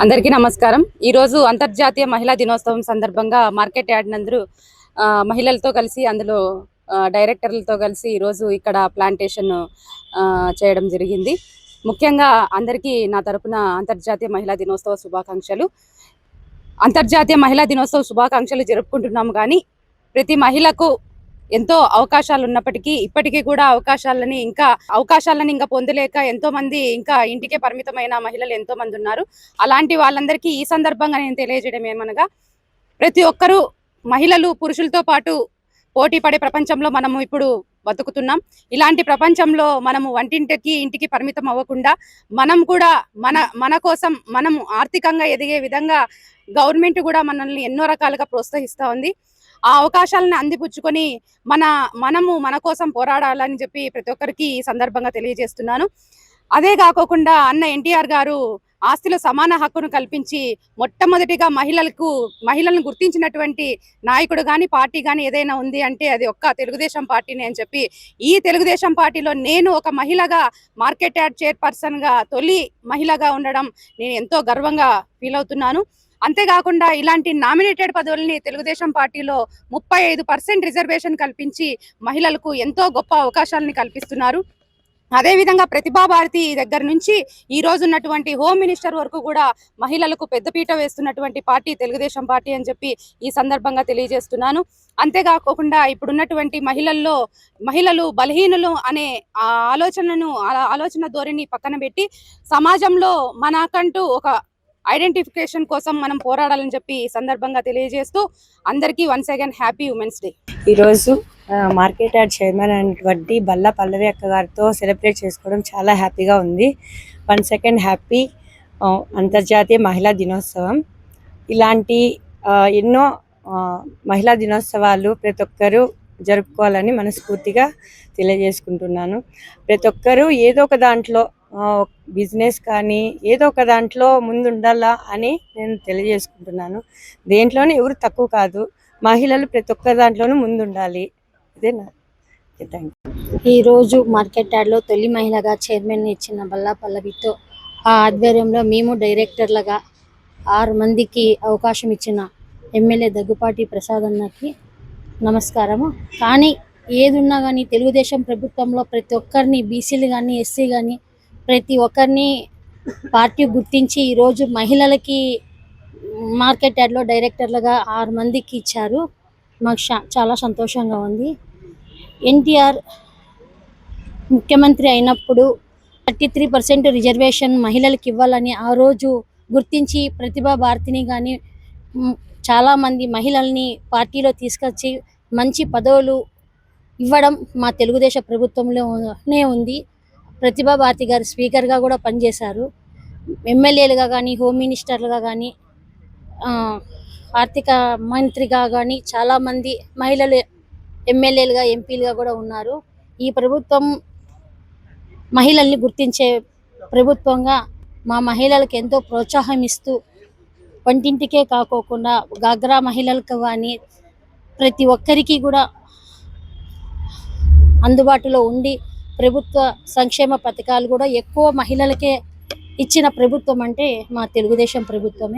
అందరికీ నమస్కారం। ఈ రోజు అంతర్జాతీయ మహిళా దినోత్సవం సందర్భంగా మార్కెట్ యార్డ్ నందు మహిళలతో కలిసి అందులో డైరెక్టర్లతో కలిసి ఈ రోజు ఇక్కడ ప్లాంటేషన్ చేయడం జరిగింది। ముఖ్యంగా అందరికీ నా తరపున అంతర్జాతీయ మహిళా దినోత్సవ శుభాకాంక్షలు। అంతర్జాతీయ మహిళా దినోత్సవ శుభాకాంక్షలు జరుపుకుంటున్నాము కానీ ప్రతి మహిళకు ఎంతో అవకాశాలు ఉన్నప్పటికీ ఇప్పటికీ కూడా అవకాశాలని ఇంకా పొందలేక ఎంతో మంది ఇంకా ఇంటికే పరిమితమైన మహిళలు ఎంతో మంది ఉన్నారు। అలాంటి వాళ్ళందరికీ ఈ సందర్భంగా నేను తెలియజేయడం ఏమనగా ప్రతి ఒక్కరూ మహిళలు పురుషులతో పాటు పోటీ పడే ప్రపంచంలో మనము ఇప్పుడు బతుకుతున్నాం। ఇలాంటి ప్రపంచంలో మనము వంటింటికి ఇంటికి పరిమితం అవ్వకుండా మనం కూడా మన కోసం మనం ఆర్థికంగా ఎదిగే విధంగా గవర్నమెంట్ కూడా మనల్ని ఎన్నో రకాలుగా ప్రోత్సహిస్తూ ఉంది। ఆ అవకాశాలను అందిపుచ్చుకొని మన కోసం పోరాడాలని చెప్పి ప్రతి ఒక్కరికి ఈ సందర్భంగా తెలియజేస్తున్నాను। అదే కాకుండా అన్న ఎన్టీఆర్ గారు ఆస్తిలో సమాన హక్కును కల్పించి మొట్టమొదటిగా మహిళలను గుర్తించినటువంటి నాయకుడు కానీ పార్టీ కానీ ఏదైనా ఉంది అంటే అది ఒక్క తెలుగుదేశం పార్టీని అని చెప్పి ఈ తెలుగుదేశం పార్టీలో నేను ఒక మహిళగా మార్కెట్ యార్డ్ చైర్పర్సన్గా తొలి మహిళగా ఉండడం నేను ఎంతో గర్వంగా ఫీల్ అవుతున్నాను। అంతేకాకుండా ఇలాంటి నామినేటెడ్ పదవుల్ని తెలుగుదేశం పార్టీలో 35% రిజర్వేషన్ కల్పించి మహిళలకు ఎంతో గొప్ప అవకాశాలని కల్పిస్తున్నారు। అదేవిధంగా ప్రతిభా భారతి దగ్గర నుంచి ఈ రోజు ఉన్నటువంటి హోమ్ మినిస్టర్ వరకు కూడా మహిళలకు పెద్దపీట వేస్తున్నటువంటి పార్టీ తెలుగుదేశం పార్టీ అని చెప్పి ఈ సందర్భంగా తెలియజేస్తున్నాను। అంతేకాకుండా ఇప్పుడున్నటువంటి మహిళలు బలహీనులు అనే ఆలోచన ధోరణి పక్కన పెట్టి సమాజంలో మనకంటూ ఒక ఐడెంటిఫికేషన్ కోసం మనం పోరాడాలని చెప్పి ఈ సందర్భంగా తెలియజేస్తూ అందరికీ once again happy women's day. ఈరోజు మార్కెట్ యార్డ్ చైర్మన్ అయినటువంటి బల్లా పల్లవి అక్క గారితో సెలబ్రేట్ చేసుకోవడం చాలా హ్యాపీగా ఉంది। 1 సెకండ్ హ్యాపీ అంతర్జాతీయ మహిళా దినోత్సవం। ఇలాంటి ఎన్నో మహిళా దినోత్సవాలు ప్రతి ఒక్కరూ జరుపుకోవాలని మనస్ఫూర్తిగా తెలియజేసుకుంటున్నాను। ప్రతి ఒక్కరూ ఏదో ఒక దాంట్లో బిజినెస్ కానీ ఏదో ఒక దాంట్లో ముందుండాలా అని నేను తెలియజేసుకుంటున్నాను। దేంట్లోనే ఎవరు తక్కువ కాదు, మహిళలు ప్రతి ఒక్క దాంట్లోనూ ముందుండాలి। ఇదే నా థ్యాంక్ యూ। ఈరోజు మార్కెట్ యార్డ్లో తొలి మహిళగా చైర్మన్ ఇచ్చిన బల్లా పల్లవితో ఆ ఆధ్వర్యంలో మేము డైరెక్టర్లుగా 6 మందికి అవకాశం ఇచ్చిన ఎమ్మెల్యే దగ్గుపాటి ప్రసాద్ అన్నకి నమస్కారము। కానీ ఏదున్నా కానీ తెలుగుదేశం ప్రభుత్వంలో ప్రతి ఒక్కరిని బీసీలు కానీ ఎస్సీ కానీ ప్రతి ఒక్కరిని పార్టీ గుర్తించి ఈరోజు మహిళలకి మార్కెట్ యార్డ్లో డైరెక్టర్లుగా 6 మందికి ఇచ్చారు। మాకు చాలా సంతోషంగా ఉంది। ఎన్టీఆర్ ముఖ్యమంత్రి అయినప్పుడు 33% రిజర్వేషన్ మహిళలకు ఇవ్వాలని ఆ రోజు గుర్తించి ప్రతిభా భారతిని కానీ చాలామంది మహిళల్ని పార్టీలో తీసుకొచ్చి మంచి పదవులు ఇవ్వడం మా తెలుగుదేశం ప్రభుత్వంలోనే ఉంది। ప్రతిభా భారతి గారు స్పీకర్గా కూడా పనిచేశారు। ఎమ్మెల్యేలుగా కానీ హోమ్ మినిస్టర్లుగా కానీ ఆర్థిక మంత్రిగా కానీ చాలామంది మహిళలు ఎమ్మెల్యేలుగా ఎంపీలుగా కూడా ఉన్నారు। ఈ ప్రభుత్వం మహిళల్ని గుర్తించే ప్రభుత్వంగా మా మహిళలకు ఎంతో ప్రోత్సాహం ఇస్తూ వంటింటికే కాకోకుండా గాగ్రా మహిళలకు కానీ ప్రతి ఒక్కరికి కూడా అందుబాటులో ఉండి ప్రభుత్వ సంక్షేమ పథకాలు కూడా ఎక్కువ మహిళలకే ఇచ్చిన ప్రభుత్వం అంటే మా తెలుగుదేశం ప్రభుత్వమే।